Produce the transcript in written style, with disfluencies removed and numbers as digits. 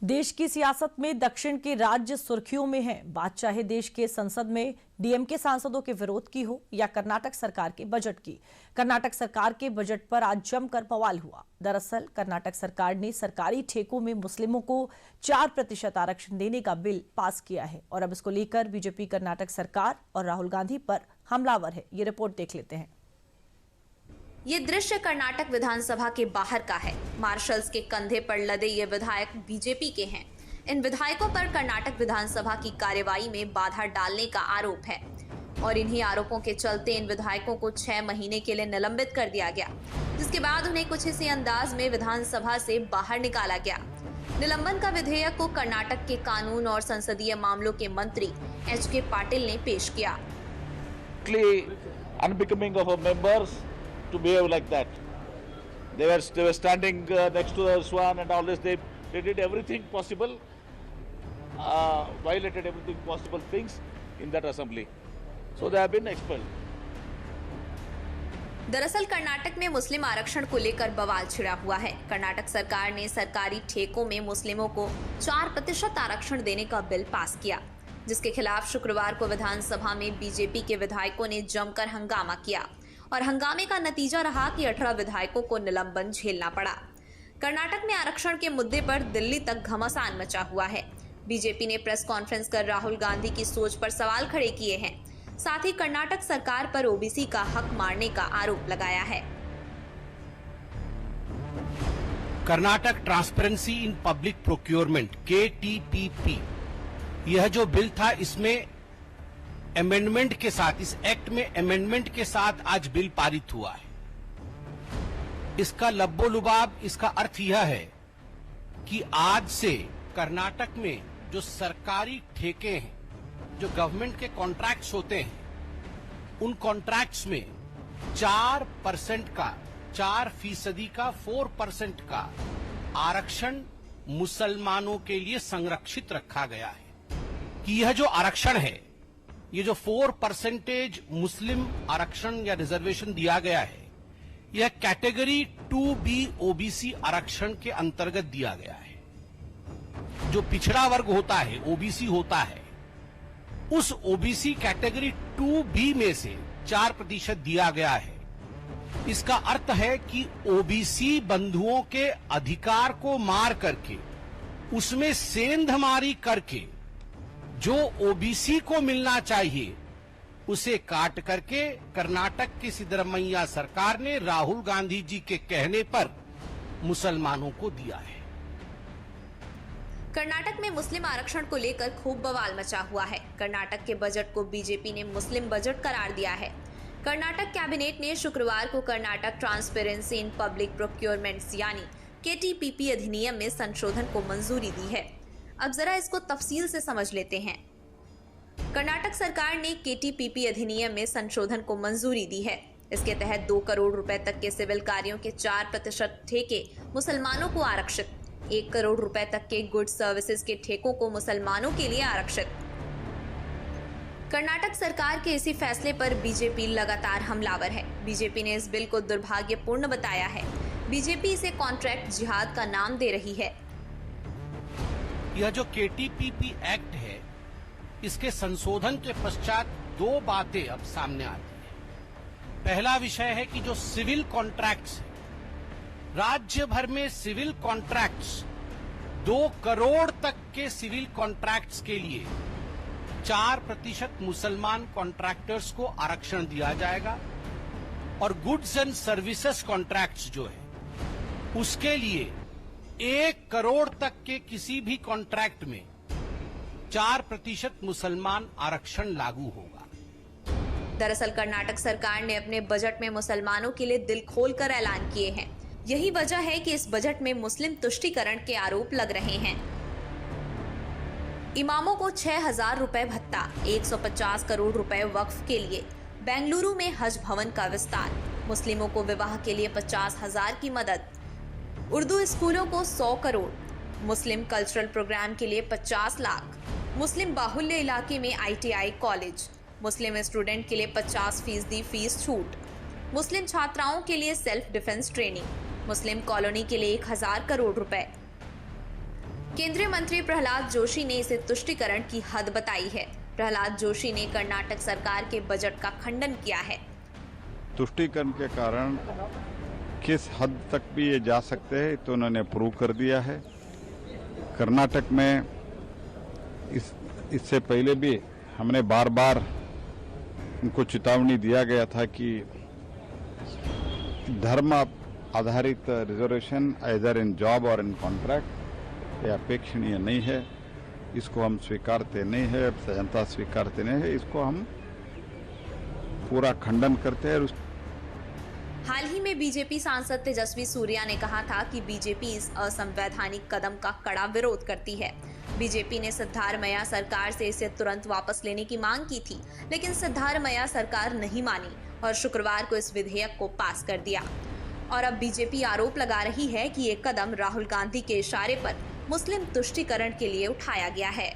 देश की सियासत में दक्षिण के राज्य सुर्खियों में हैं। बात चाहे देश के संसद में डीएमके सांसदों के विरोध की हो या कर्नाटक सरकार के बजट की। कर्नाटक सरकार के बजट पर आज जमकर बवाल हुआ। दरअसल कर्नाटक सरकार ने सरकारी ठेकों में मुस्लिमों को 4% आरक्षण देने का बिल पास किया है और अब इसको लेकर बीजेपी कर्नाटक सरकार और राहुल गांधी पर हमलावर है। ये रिपोर्ट देख लेते हैं। ये दृश्य कर्नाटक विधानसभा के बाहर का है। मार्शल्स के कंधे पर लदे ये विधायक बीजेपी के हैं। इन विधायकों पर कर्नाटक विधानसभा की कार्यवाही में बाधा डालने का आरोप है और इन्हीं आरोपों के चलते इन विधायकों को 6 महीने के लिए निलंबित कर दिया गया, जिसके बाद उन्हें कुछ इसी अंदाज में विधानसभा से बाहर निकाला गया। निलंबन का विधेयक को कर्नाटक के कानून और संसदीय मामलों के मंत्री एच.के. पाटिल ने पेश किया। To behave like that. They were standing next to the swan and all this. They did everything possible, violated everything possible things in that assembly. So they have been expelled. दरअसल कर्नाटक में मुस्लिम आरक्षण को लेकर बवाल छिड़ा हुआ है। कर्नाटक सरकार ने सरकारी ठेकों में मुस्लिमों को 4% आरक्षण देने का बिल पास किया, जिसके खिलाफ शुक्रवार को विधानसभा में बीजेपी के विधायकों ने जमकर हंगामा किया और हंगामे का नतीजा रहा कि 18 विधायकों को निलंबन झेलना पड़ा। कर्नाटक में आरक्षण के मुद्दे पर दिल्ली तक घमासान मचा हुआ है। बीजेपी ने प्रेस कॉन्फ्रेंस कर राहुल गांधी की सोच पर सवाल खड़े किए हैं। साथ ही कर्नाटक सरकार पर ओबीसी का हक मारने का आरोप लगाया है। Karnataka transparency in public procurement KTPP, यह जो बिल था इसमें अमेंडमेंट के साथ, इस एक्ट में अमेंडमेंट के साथ आज बिल पारित हुआ है। इसका लब्बो-लुबाब, इसका अर्थ यह है कि आज से कर्नाटक में जो सरकारी ठेके हैं, जो गवर्नमेंट के कॉन्ट्रैक्ट्स होते हैं, उन कॉन्ट्रैक्ट्स में 4% का, 4% का 4% का आरक्षण मुसलमानों के लिए संरक्षित रखा गया है। कि यह जो आरक्षण है, ये जो 4% मुस्लिम आरक्षण या रिजर्वेशन दिया गया है, यह कैटेगरी 2B ओबीसी आरक्षण के अंतर्गत दिया गया है। जो पिछड़ा वर्ग होता है, ओबीसी होता है, उस ओबीसी कैटेगरी 2B में से 4% दिया गया है। इसका अर्थ है कि ओबीसी बंधुओं के अधिकार को मार करके, उसमें सेंधमारी करके जो ओबीसी को मिलना चाहिए उसे काट करके कर्नाटक की सिद्धरमैया सरकार ने राहुल गांधी जी के कहने पर मुसलमानों को दिया है। कर्नाटक में मुस्लिम आरक्षण को लेकर खूब बवाल मचा हुआ है। कर्नाटक के बजट को बीजेपी ने मुस्लिम बजट करार दिया है। कर्नाटक कैबिनेट ने शुक्रवार को Karnataka transparency in public procurements यानी KTPP अधिनियम में संशोधन को मंजूरी दी है। अब जरा इसको तफसील से समझ लेते हैं। कर्नाटक सरकार ने KTPP अधिनियम में संशोधन को मंजूरी दी है। इसके तहत 2 करोड़ रुपए तक के सिविल कार्यों के 4% ठेके मुसलमानों को आरक्षित, 1 करोड़ रुपए तक के गुड्स सर्विसेज के ठेकों को मुसलमानों के लिए आरक्षित। कर्नाटक सरकार के इसी फैसले पर बीजेपी लगातार हमलावर है। बीजेपी ने इस बिल को दुर्भाग्यपूर्ण बताया है। बीजेपी इसे कॉन्ट्रैक्ट जिहाद का नाम दे रही है। यह जो KTPP एक्ट है, इसके संशोधन के पश्चात 2 बातें अब सामने आती हैं। पहला विषय है कि जो सिविल कॉन्ट्रैक्ट्स है, राज्य भर में सिविल कॉन्ट्रैक्ट्स 2 करोड़ तक के सिविल कॉन्ट्रैक्ट्स के लिए 4% मुसलमान कॉन्ट्रैक्टर्स को आरक्षण दिया जाएगा और गुड्स एंड सर्विसेज कॉन्ट्रैक्ट्स जो है उसके लिए 1 करोड़ तक के किसी भी कॉन्ट्रैक्ट में 4% मुसलमान आरक्षण लागू होगा। दरअसल कर्नाटक सरकार ने अपने बजट में मुसलमानों के लिए दिल खोलकर ऐलान किए हैं। यही वजह है कि इस बजट में मुस्लिम तुष्टीकरण के आरोप लग रहे हैं। इमामों को 6,000 रुपए भत्ता, 150 करोड़ रुपए वक्फ के लिए, बेंगलुरु में हज भवन का विस्तार, मुस्लिमों को विवाह के लिए 50,000 की मदद, उर्दू स्कूलों को 100 करोड़, मुस्लिम कल्चरल प्रोग्राम के लिए 50 लाख, मुस्लिम बाहुल्य इलाके में ITI कॉलेज, मुस्लिम स्टूडेंट के लिए 50% फीस छूट, मुस्लिम छात्राओं के लिए सेल्फ डिफेंस ट्रेनिंग, मुस्लिम कॉलोनी के लिए 1,000 करोड़ रुपए। केंद्रीय मंत्री प्रहलाद जोशी ने इसे तुष्टीकरण की हद बताई है। प्रहलाद जोशी ने कर्नाटक सरकार के बजट का खंडन किया है। तुष्टीकरण के कारण किस हद तक भी ये जा सकते हैं तो उन्होंने प्रूव कर दिया है। कर्नाटक में इससे पहले भी हमने बार बार उनको चेतावनी दिया गया था कि धर्म आधारित रिजर्वेशन आइदर इन जॉब और इन कॉन्ट्रैक्ट ये अपेक्षणीय नहीं है। इसको हम स्वीकारते नहीं है, जनता स्वीकारते नहीं है। इसको हम पूरा खंडन करते हैं। हाल ही में बीजेपी सांसद तेजस्वी सूर्या ने कहा था कि बीजेपी इस असंवैधानिक कदम का कड़ा विरोध करती है। बीजेपी ने सिद्धारमैया सरकार से इसे तुरंत वापस लेने की मांग की थी, लेकिन सिद्धारमैया सरकार नहीं मानी और शुक्रवार को इस विधेयक को पास कर दिया। और अब बीजेपी आरोप लगा रही है कि ये कदम राहुल गांधी के इशारे पर मुस्लिम तुष्टीकरण के लिए उठाया गया है।